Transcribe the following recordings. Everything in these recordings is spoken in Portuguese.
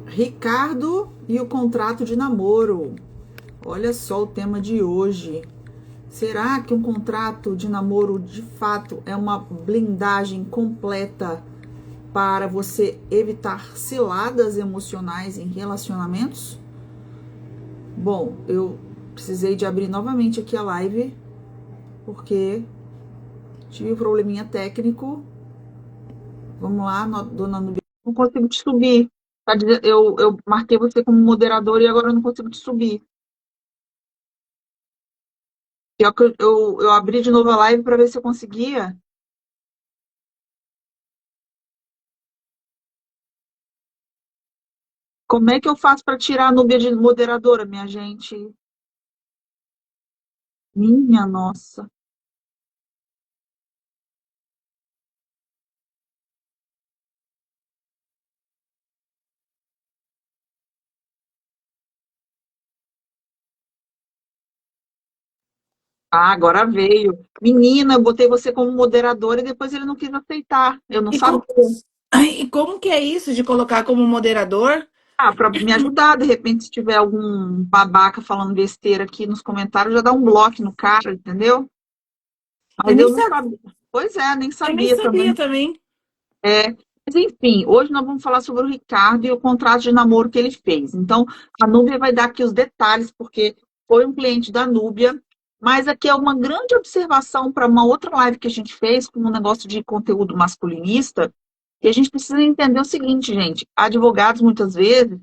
Ricardo e o contrato de namoro. Olha só o tema de hoje. Será que um contrato de namoro de fato é uma blindagem completa para você evitar ciladas emocionais em relacionamentos? Bom, eu precisei de abrir novamente aqui a live porque tive um probleminha técnico. Vamos lá, dona Nubia. Não consigo te subir. Eu marquei você como moderador e agora eu não consigo te subir. Pior que eu abri de novo a live para ver se eu conseguia. Como é que eu faço para tirar a Núbia de moderadora, minha gente? Minha nossa. Ah, agora veio. Menina, eu botei você como moderadora e depois ele não quis aceitar. Eu não E sabia. como, e como que é isso de colocar como moderador? Ah, para me ajudar, de repente, se tiver algum babaca falando besteira aqui nos comentários, já dá um bloco no cara, entendeu? Eu Mas nem eu não sabia, sabia. Pois é, nem eu nem sabia sabia também. também. É, mas enfim, hoje nós vamos falar sobre o Ricardo e o contrato de namoro que ele fez. Então, a Núbia vai dar aqui os detalhes, porque foi um cliente da Núbia, mas aqui é uma grande observação para uma outra live que a gente fez com um negócio de conteúdo masculinista, que a gente precisa entender o seguinte, gente, advogados muitas vezes,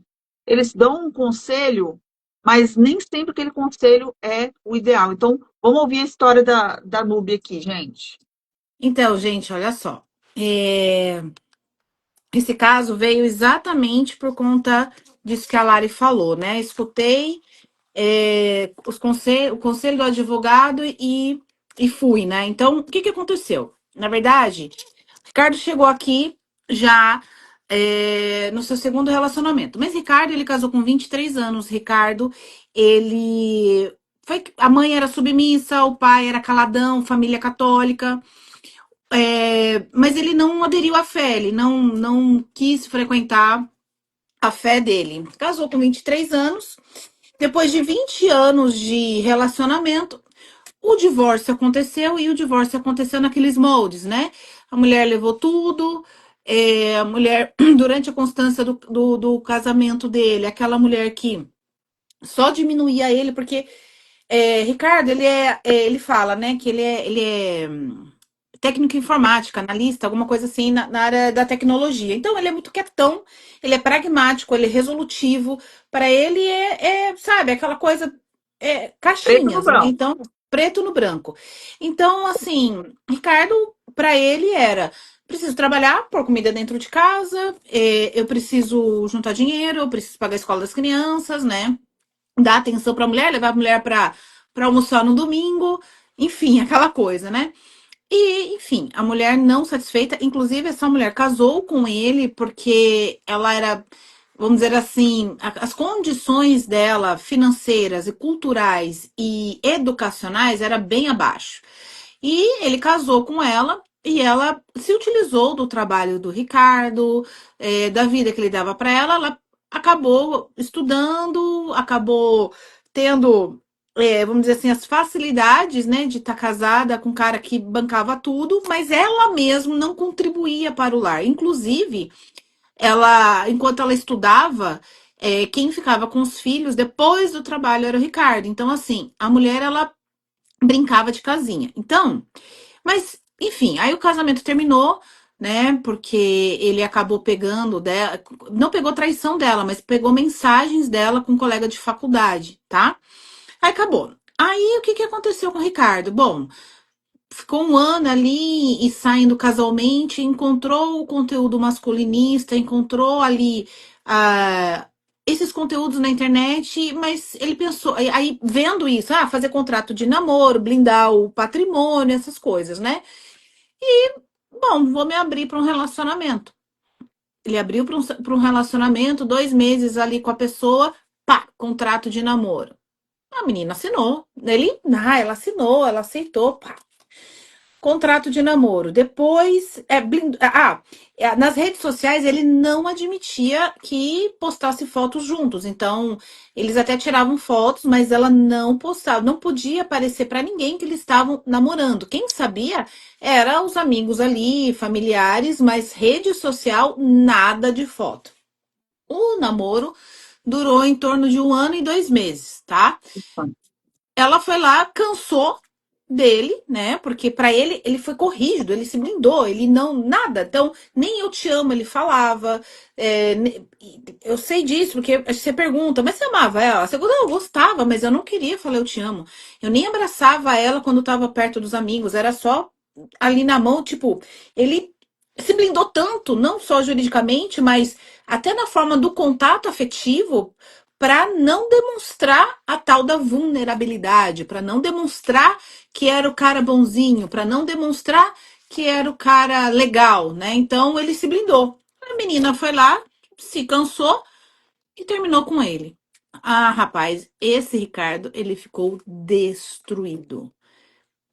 eles dão um conselho, mas nem sempre aquele conselho é o ideal. Então, vamos ouvir a história da Núbia aqui, gente. Então, gente, olha só. É, esse caso veio exatamente por conta disso que a Lari falou, né? Escutei o conselho do advogado e fui, né? Então, o que que aconteceu? Na verdade, Ricardo chegou aqui já no seu segundo relacionamento. Mas Ricardo, ele casou com 23 anos. Ricardo, ele foi. A mãe era submissa, o pai era caladão, família católica. Mas ele não aderiu à fé, ele não quis frequentar a fé dele. Casou com 23 anos. Depois de 20 anos de relacionamento, o divórcio aconteceu e o divórcio aconteceu naqueles moldes, né? A mulher levou tudo, a mulher, durante a constância do casamento dele, aquela mulher que só diminuía ele, porque Ricardo, ele fala, né, que ele é técnico em informática, analista, alguma coisa assim na área da tecnologia. Então ele é muito quietão, ele é pragmático, ele é resolutivo. Para ele sabe, aquela coisa Preto no caixinhas, né? branco. Então preto no branco. Então assim, Ricardo para ele era preciso trabalhar, pôr comida dentro de casa, eu preciso juntar dinheiro, eu preciso pagar a escola das crianças, né? Dar atenção para a mulher, levar a mulher para almoçar no domingo, enfim, aquela coisa, né? E, enfim, a mulher não satisfeita, inclusive essa mulher casou com ele porque ela era, vamos dizer assim, as condições dela financeiras e culturais e educacionais era bem abaixo. E ele casou com ela e ela se utilizou do trabalho do Ricardo, da vida que ele dava para ela acabou estudando, acabou tendo vamos dizer assim, as facilidades, né, de estar casada com um cara que bancava tudo, mas ela mesma não contribuía para o lar. Inclusive, enquanto ela estudava, quem ficava com os filhos depois do trabalho era o Ricardo. Então, assim, a mulher, ela brincava de casinha. Então, mas, enfim, aí o casamento terminou, né? Porque ele acabou pegando dela, não pegou traição dela, mas pegou mensagens dela com um colega de faculdade, tá? Aí acabou. Aí o que que aconteceu com o Ricardo? Bom, ficou um ano ali e saindo casualmente, encontrou o conteúdo masculinista, encontrou ali esses conteúdos na internet, mas ele pensou, aí vendo isso, fazer contrato de namoro, blindar o patrimônio, essas coisas, né? Bom, vou me abrir para um relacionamento. Ele abriu para um relacionamento, 2 meses ali com a pessoa, pá, contrato de namoro. A menina assinou. Ela assinou, ela aceitou, pá. Contrato de namoro. Depois, nas redes sociais ele não admitia que postasse fotos juntos. Então, eles até tiravam fotos, mas ela não postava, não podia aparecer para ninguém que eles estavam namorando. Quem sabia era os amigos ali, familiares, mas rede social, nada de foto. O namoro durou em torno de 1 ano e 2 meses, tá? Ela foi lá, cansou dele, né? Porque para ele foi corrigido, ele se blindou, ele não nada. Então, nem eu te amo ele falava. Eu sei disso porque você pergunta, mas você amava ela? Você, não, eu gostava, mas eu não queria falar eu te amo. Eu nem abraçava ela quando estava perto dos amigos, era só ali na mão, tipo, ele se blindou tanto, não só juridicamente, mas até na forma do contato afetivo, para não demonstrar a tal da vulnerabilidade, para não demonstrar que era o cara bonzinho, para não demonstrar que era o cara legal, né? Então ele se blindou. A menina foi lá, se cansou e terminou com ele. Ah, rapaz, esse Ricardo, ele ficou destruído.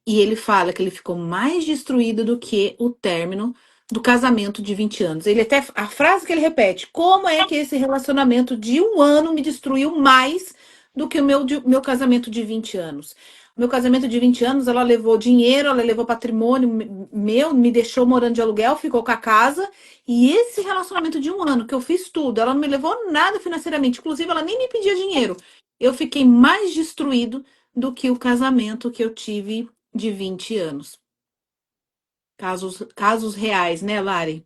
E ele fala que ele ficou mais destruído do que o término do casamento de 20 anos. Ele até a frase que ele repete: como é que esse relacionamento de 1 ano me destruiu mais do que o meu casamento de 20 anos? O meu casamento de 20 anos, ela levou dinheiro, ela levou patrimônio meu, me deixou morando de aluguel, ficou com a casa. E esse relacionamento de 1 ano, que eu fiz tudo, ela não me levou nada financeiramente, inclusive ela nem me pedia dinheiro. Eu fiquei mais destruído do que o casamento que eu tive de 20 anos. Casos reais, né, Lari?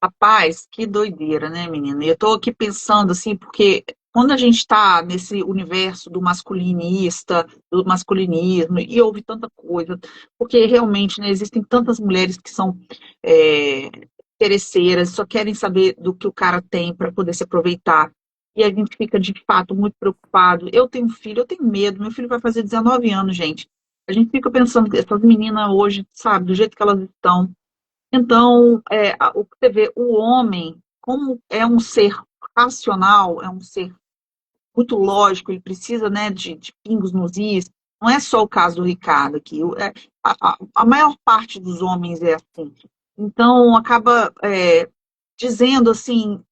Rapaz, que doideira, né, menina? Eu tô aqui pensando assim, porque quando a gente tá nesse universo do masculinista, do masculinismo, e ouve tanta coisa, porque realmente, né, existem tantas mulheres que são é, interesseiras, só querem saber do que o cara tem para poder se aproveitar. E a gente fica, de fato, muito preocupado. Eu tenho um filho, eu tenho medo. Meu filho vai fazer 19 anos, gente. A gente fica pensando que essas meninas hoje, sabe, do jeito que elas estão. Então, o que você vê, o homem, como é um ser racional, é um ser muito lógico, ele precisa, né, de pingos nos is. Não é só o caso do Ricardo aqui. A maior parte dos homens é assim. Então, acaba dizendo assim,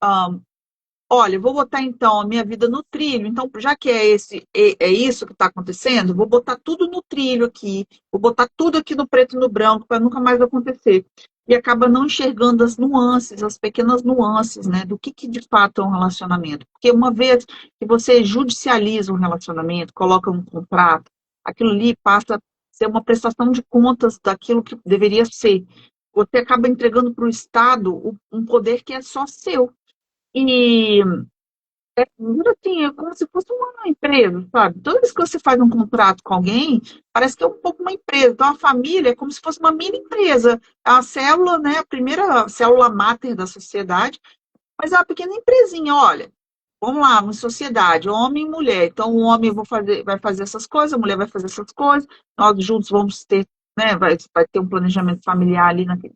olha, eu vou botar então a minha vida no trilho. Então, já que é isso que está acontecendo, vou botar tudo no trilho aqui, vou botar tudo aqui no preto e no branco para nunca mais acontecer. E acaba não enxergando as nuances, as pequenas nuances, né, do que de fato é um relacionamento. Porque uma vez que você judicializa um relacionamento, coloca um contrato, aquilo ali passa a ser uma prestação de contas daquilo que deveria ser. Você acaba entregando para o Estado um poder que é só seu. E assim, é como se fosse uma empresa, sabe? Toda vez que você faz um contrato com alguém, parece que é um pouco uma empresa. Então, a família é como se fosse uma mini empresa. É a célula, né? A primeira célula máter da sociedade, mas é uma pequena empresinha. Olha, vamos lá, uma sociedade, homem e mulher. Então, o homem vai fazer essas coisas, a mulher vai fazer essas coisas, nós juntos vamos ter, né? Vai ter um planejamento familiar ali naquela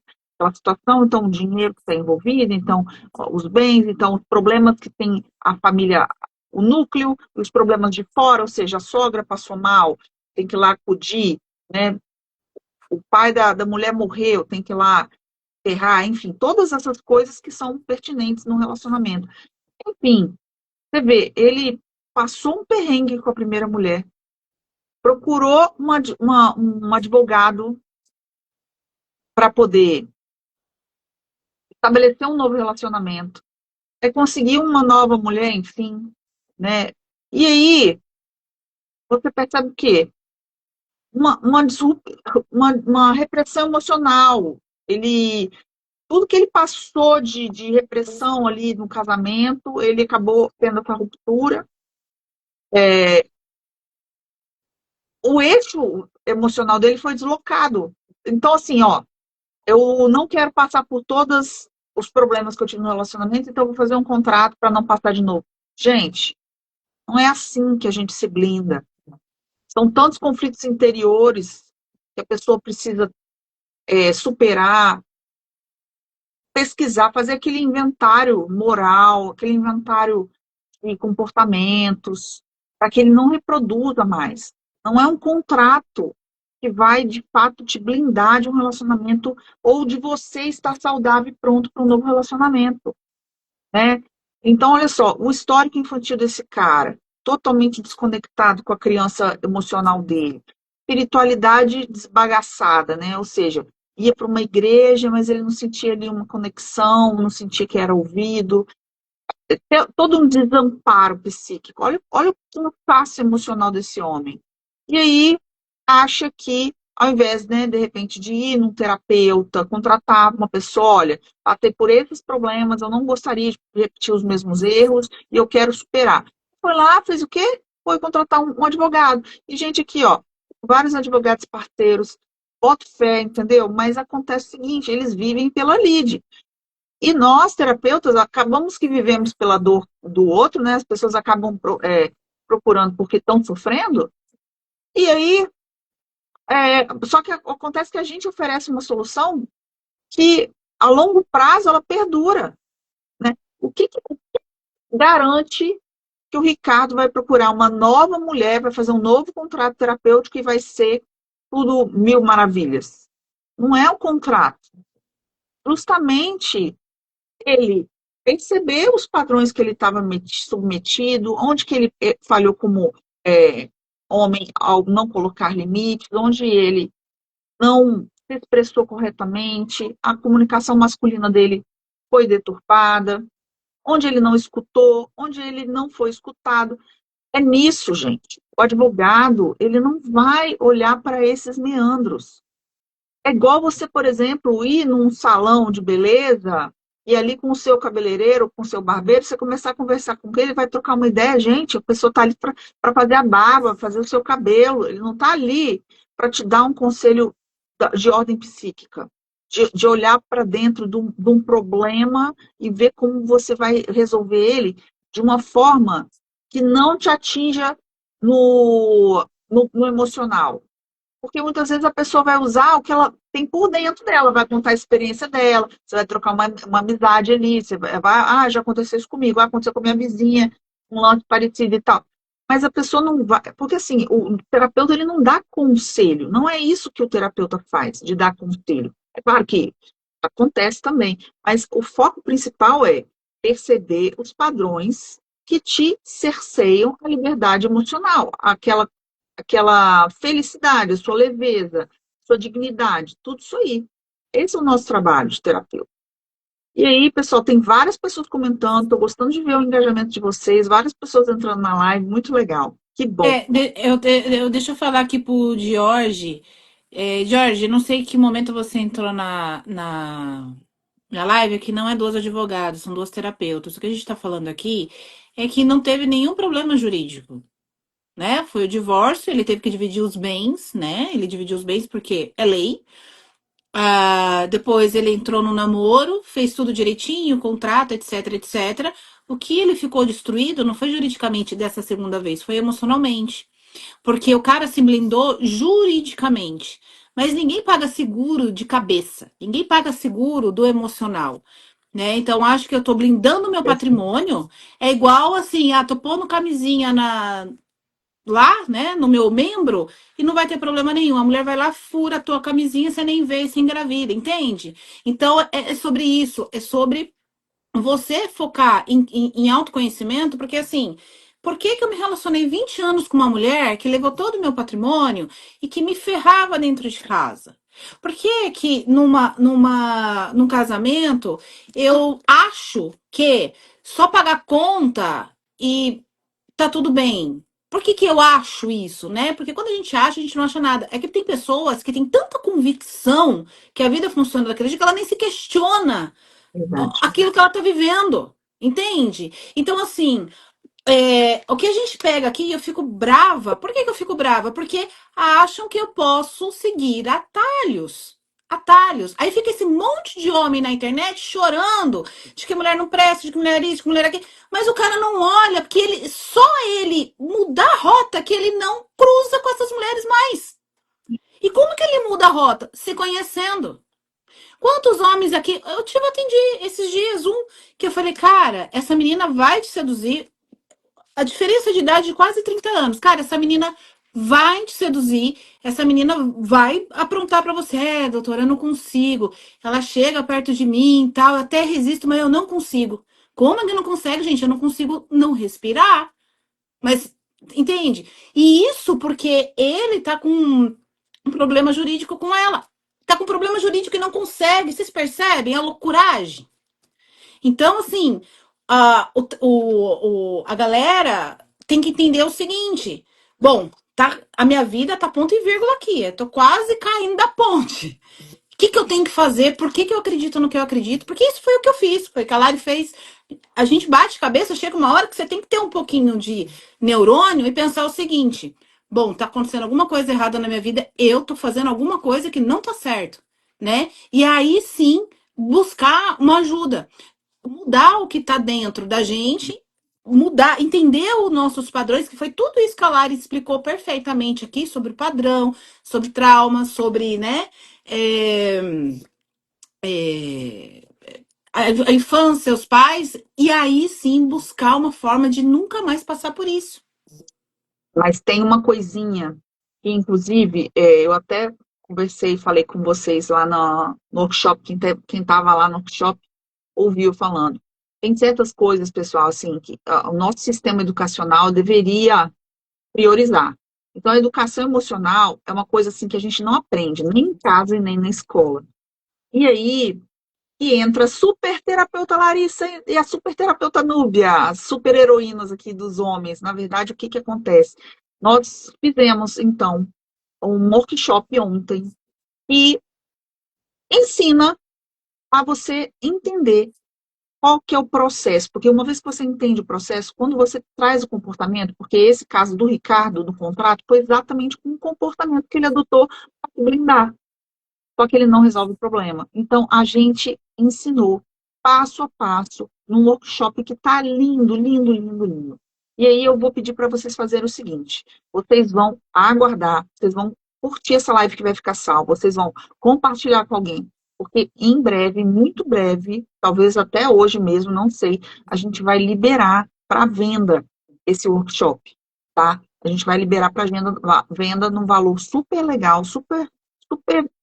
situação, então o dinheiro que está envolvido, então os bens, então os problemas que tem a família, o núcleo, os problemas de fora, ou seja, a sogra passou mal, tem que ir lá acudir, né? O pai da mulher morreu, tem que ir lá enterrar, enfim, todas essas coisas que são pertinentes no relacionamento. Enfim, você vê, ele passou um perrengue com a primeira mulher, procurou um advogado para poder estabelecer um novo relacionamento, conseguir uma nova mulher, enfim, né? E aí, você percebe o quê? Uma repressão emocional. Tudo que ele passou de repressão ali no casamento, ele acabou tendo essa ruptura. É, o eixo emocional dele foi deslocado. Então, assim, ó, eu não quero passar por todos os problemas que eu tive no relacionamento, então eu vou fazer um contrato para não passar de novo. Gente, não é assim que a gente se blinda. São tantos conflitos interiores que a pessoa precisa superar, pesquisar, fazer aquele inventário moral, aquele inventário de comportamentos, para que ele não reproduza mais. Não é um contrato que vai, de fato, te blindar de um relacionamento ou de você estar saudável e pronto para um novo relacionamento, né? Então, olha só, o histórico infantil desse cara, totalmente desconectado com a criança emocional dele, espiritualidade desbagaçada, né? Ou seja, ia para uma igreja, mas ele não sentia ali uma conexão, não sentia que era ouvido, todo um desamparo psíquico. Olha o cansaço emocional desse homem. E aí acha que, ao invés, né, de repente, de ir num terapeuta, contratar uma pessoa, olha, passei por esses problemas, eu não gostaria de repetir os mesmos erros e eu quero superar. Foi lá, fez o quê? Foi contratar um advogado. E, gente, aqui, ó, vários advogados parceiros, boto fé, entendeu? Mas acontece o seguinte, eles vivem pela lide. E nós, terapeutas, acabamos que vivemos pela dor do outro, né? As pessoas acabam procurando porque estão sofrendo. E aí, só que acontece que a gente oferece uma solução que, a longo prazo, ela perdura, né? O que garante que o Ricardo vai procurar uma nova mulher, vai fazer um novo contrato terapêutico e vai ser tudo mil maravilhas? Não é o contrato. Justamente ele perceber os padrões que ele estava submetido, onde que ele falhou como é, homem ao não colocar limites, onde ele não se expressou corretamente, a comunicação masculina dele foi deturpada, onde ele não escutou, onde ele não foi escutado. É nisso, gente. O advogado, ele não vai olhar para esses meandros. É igual você, por exemplo, ir num salão de beleza e ali com o seu cabeleireiro, com o seu barbeiro, você começar a conversar com ele, vai trocar uma ideia, gente, a pessoa está ali para fazer a barba, fazer o seu cabelo, ele não está ali para te dar um conselho de ordem psíquica, de olhar para dentro de um problema e ver como você vai resolver ele de uma forma que não te atinja no emocional. Porque muitas vezes a pessoa vai usar o que ela tem por dentro dela, vai contar a experiência dela, você vai trocar uma amizade ali, você já aconteceu isso comigo, aconteceu com a minha vizinha, um lance parecido e tal. Mas a pessoa não vai, porque assim, o terapeuta ele não dá conselho, não é isso que o terapeuta faz, de dar conselho. É claro que acontece também, mas o foco principal é perceber os padrões que te cerceiam a liberdade emocional, aquela felicidade, a sua leveza, sua dignidade, tudo isso aí. Esse é o nosso trabalho de terapeuta. E aí, pessoal, tem várias pessoas comentando, estou gostando de ver o engajamento de vocês, várias pessoas entrando na live, muito legal. Que bom. Deixa eu falar aqui pro Jorge. Jorge, não sei que momento você entrou na live, que não é duas advogados, são duas terapeutas. O que a gente está falando aqui é que não teve nenhum problema jurídico, né? Foi o divórcio, ele teve que dividir os bens, né? Ele dividiu os bens porque é lei. Depois ele entrou no namoro, fez tudo direitinho, contrato, etc, etc. O que ele ficou destruído não foi juridicamente dessa segunda vez, foi emocionalmente. Porque o cara se blindou juridicamente. Mas ninguém paga seguro de cabeça, ninguém paga seguro do emocional. Né? Então, acho que eu tô blindando meu patrimônio. É igual assim, tô pondo camisinha lá, né, no meu membro, e não vai ter problema nenhum. A mulher vai lá, fura a tua camisinha, você nem vê e se engravida, entende? Então, é sobre isso, é sobre você focar em autoconhecimento, porque assim, por que eu me relacionei 20 anos com uma mulher que levou todo o meu patrimônio e que me ferrava dentro de casa? Por que num casamento eu acho que só pagar conta e tá tudo bem? Por que eu acho isso, né? Porque quando a gente acha, a gente não acha nada. É que tem pessoas que têm tanta convicção que a vida funciona daquele jeito que ela nem se questiona Verdade. aquilo que ela tá vivendo, entende? Então, assim, o que a gente pega aqui, eu fico brava. Por que eu fico brava? Porque acham que eu posso seguir atalhos. Atalhos. Aí fica esse monte de homem na internet chorando de que mulher não presta, de que mulher é isso, de que mulher é aquilo. Mas o cara não olha, porque só ele mudar a rota que ele não cruza com essas mulheres mais. E como que ele muda a rota? Se conhecendo. Quantos homens aqui? Atendi esses dias um que eu falei, cara, essa menina vai te seduzir. A diferença de idade de quase 30 anos. Cara, essa menina vai te seduzir, essa menina vai aprontar pra você, doutora, eu não consigo. Ela chega perto de mim e tal, eu até resisto, mas eu não consigo. Como que não consegue, gente? Eu não consigo não respirar. Mas, entende? E isso porque ele tá com um problema jurídico com ela. Tá com um problema jurídico e não consegue. Vocês percebem a loucuragem? Então, assim, a galera tem que entender o seguinte: bom, tá, a minha vida tá ponto e vírgula aqui. Eu tô quase caindo da ponte. O que eu tenho que fazer? Por que eu acredito no que eu acredito? Porque isso foi o que eu fiz, foi o que a Lari fez. A gente bate cabeça, chega uma hora que você tem que ter um pouquinho de neurônio e pensar o seguinte: bom, tá acontecendo alguma coisa errada na minha vida, eu tô fazendo alguma coisa que não tá certo, né? E aí sim buscar uma ajuda, mudar o que tá dentro da gente, mudar, entender os nossos padrões, que foi tudo isso que a Lari explicou perfeitamente aqui sobre o padrão, sobre trauma, sobre, né? é, é, a infância, os pais, e aí sim buscar uma forma de nunca mais passar por isso. Mas tem uma coisinha que, inclusive, eu até conversei, falei com vocês lá no workshop, quem estava lá no workshop ouviu falando. Tem certas coisas, pessoal, assim, que o nosso sistema educacional deveria priorizar. Então, a educação emocional é uma coisa assim que a gente não aprende, nem em casa e nem na escola. E aí que entra a super terapeuta Larissa e a super terapeuta Núbia, as super heroínas aqui dos homens. Na verdade, o que que acontece? Nós fizemos, então, um workshop ontem e ensina a você entender qual que é o processo, porque uma vez que você entende o processo, quando você traz o comportamento, porque esse caso do Ricardo, do contrato, foi exatamente com o comportamento que ele adotou para se blindar. Só que ele não resolve o problema. Então, a gente ensinou passo a passo num workshop que está lindo, lindo, lindo, lindo. E aí eu vou pedir para vocês fazerem o seguinte: vocês vão aguardar, vocês vão curtir essa live que vai ficar salva, vocês vão compartilhar com alguém, porque em breve, muito breve, talvez até hoje mesmo, não sei, a gente vai liberar para venda esse workshop, tá? A gente vai liberar para venda num valor super legal, super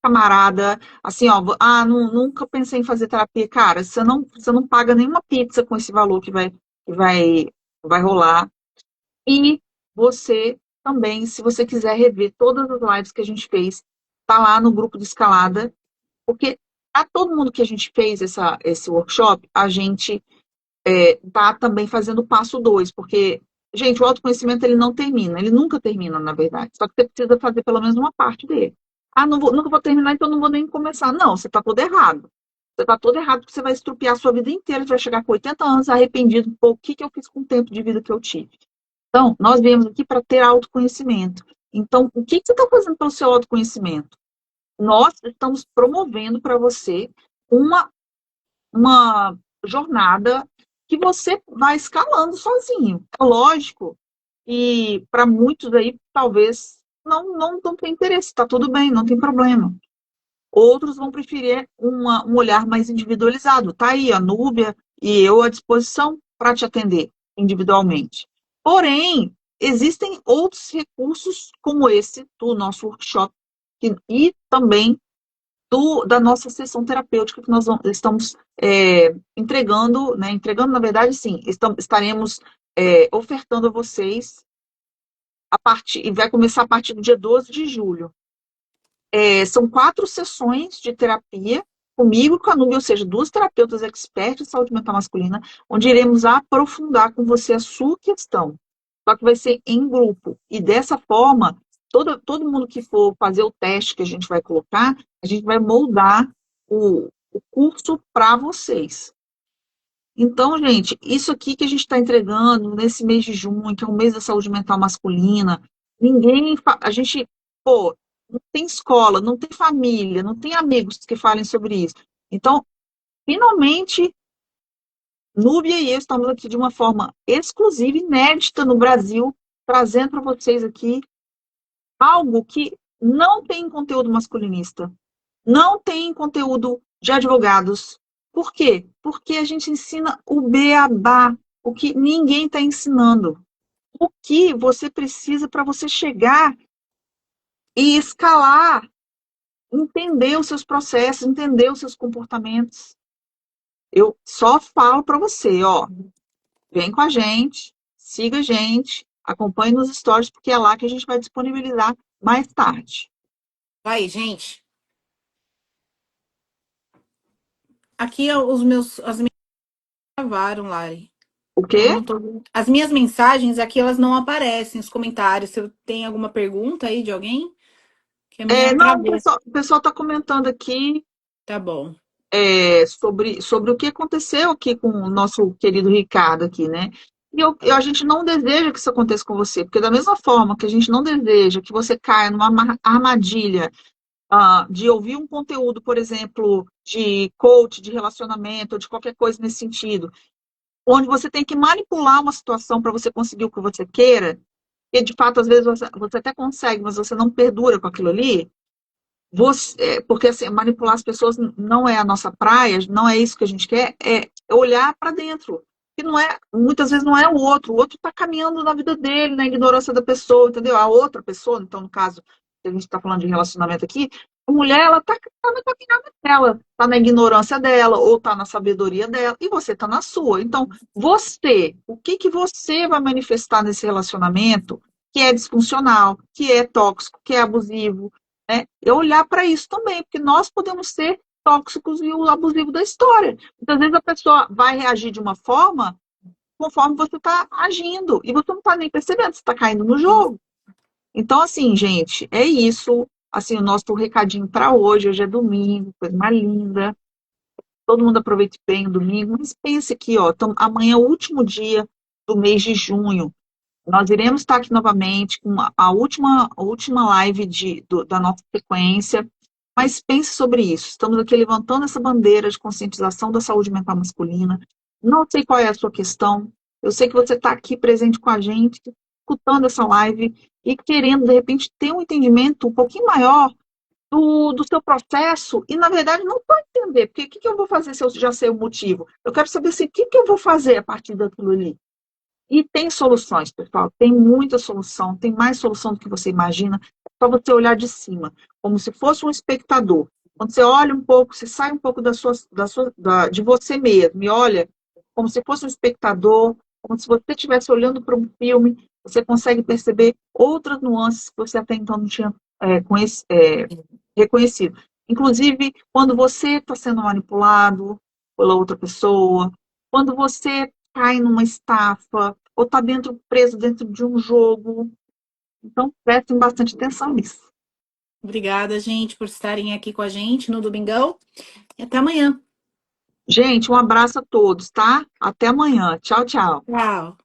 camarada, assim, ó, nunca pensei em fazer terapia. Cara, você não paga nenhuma pizza com esse valor que vai rolar. E você também, se você quiser rever todas as lives que a gente fez, tá lá no grupo de escalada, porque a todo mundo que a gente fez esse workshop, a gente tá também fazendo o passo 2, porque, gente, o autoconhecimento ele não termina, ele nunca termina, na verdade. Só que você precisa fazer pelo menos uma parte dele. Nunca vou terminar, então não vou nem começar. Não, você está todo errado. Você está todo errado porque você vai estrupiar a sua vida inteira, você vai chegar com 80 anos arrependido, pô, o que eu fiz com o tempo de vida que eu tive? Então, nós viemos aqui para ter autoconhecimento. Então, o que você está fazendo pelo seu autoconhecimento? Nós estamos promovendo para você uma jornada que você vai escalando sozinho. É lógico, e para muitos aí, talvez não tem interesse, está tudo bem, não tem problema. Outros vão preferir um olhar mais individualizado. Tá aí a Núbia e eu à disposição para te atender individualmente. Porém, existem outros recursos como esse do nosso workshop e também da nossa sessão terapêutica que nós estamos entregando, né? Entregando, na verdade, sim, estaremos ofertando a vocês e vai começar a partir do dia 12 de julho. São 4 sessões de terapia comigo e com a Núbia, ou seja, 2 terapeutas expertos em saúde mental masculina, onde iremos aprofundar com você a sua questão. Só que vai ser em grupo. E dessa forma, todo mundo que for fazer o teste que a gente vai colocar, a gente vai moldar o curso para vocês. Então, gente, isso aqui que a gente está entregando nesse mês de junho, que é o mês da saúde mental masculina, a gente, pô, não tem escola, não tem família, não tem amigos que falem sobre isso. Então, finalmente, Núbia e eu estamos aqui de uma forma exclusiva, inédita no Brasil, trazendo para vocês aqui algo que não tem conteúdo masculinista, não tem conteúdo de advogados. Por quê? Porque a gente ensina o beabá, o que ninguém está ensinando. O que você precisa para você chegar e escalar, entender os seus processos, entender os seus comportamentos. Eu só falo para você, ó, vem com a gente, siga a gente, acompanhe nos stories, porque é lá que a gente vai disponibilizar mais tarde. Vai, gente. Aqui as minhas gravaram, Lari. O Eu quê? não tô... As minhas mensagens aqui, elas não aparecem, os comentários. Se eu tenho alguma pergunta aí de alguém, que a minha Não, travou. o pessoal está comentando aqui Tá bom. sobre o que aconteceu aqui com o nosso querido Ricardo aqui, né? A gente não deseja que isso aconteça com você, porque da mesma forma que a gente não deseja que você caia numa armadilha de ouvir um conteúdo, por exemplo, de coach, de relacionamento, ou de qualquer coisa nesse sentido, onde você tem que manipular uma situação para você conseguir o que você queira, e de fato, às vezes, você até consegue, mas você não perdura com aquilo ali, porque assim, manipular as pessoas não é a nossa praia, não é isso que a gente quer, é olhar para dentro. Que não é, muitas vezes não é o outro está caminhando na vida dele, na ignorância da pessoa, entendeu? A outra pessoa, então, no caso, que a gente está falando de relacionamento aqui, a mulher, ela tá na caminhada dela, está na ignorância dela, ou está na sabedoria dela, e você está na sua. Então, o que que você vai manifestar nesse relacionamento que é disfuncional, que é tóxico, que é abusivo, né? É olhar para isso também, porque nós podemos ser tóxicos e o abusivo da história. Muitas vezes a pessoa vai reagir de uma forma conforme você está agindo, e você não está nem percebendo, você está caindo no jogo. Então, assim, gente, é isso. Assim, o nosso recadinho para hoje. Hoje é domingo, coisa mais linda. Todo mundo aproveite bem o domingo. Mas pense aqui, ó, amanhã é o último dia do mês de junho. Nós iremos estar aqui novamente com a última live da nossa sequência, mas pense sobre isso. Estamos aqui levantando essa bandeira de conscientização da saúde mental masculina. Não sei qual é a sua questão. Eu sei que você está aqui presente com a gente, escutando essa live e querendo, de repente, ter um entendimento um pouquinho maior do seu processo e, na verdade, não pode entender. Porque o que eu vou fazer se eu já sei o motivo? Eu quero saber assim, o que eu vou fazer a partir daquilo ali. E tem soluções, pessoal, tem muita solução, tem mais solução do que você imagina, é só você olhar de cima, como se fosse um espectador. Quando você olha um pouco, você sai um pouco de você mesmo e olha como se fosse um espectador, como se você estivesse olhando para um filme, você consegue perceber outras nuances que você até então não tinha reconhecido. Inclusive, quando você está sendo manipulado pela outra pessoa, quando você cai numa estafa, ou está preso dentro de um jogo. Então, prestem bastante atenção nisso. Obrigada, gente, por estarem aqui com a gente no Domingão. E até amanhã. Gente, um abraço a todos, tá? Até amanhã. Tchau, tchau. Tchau.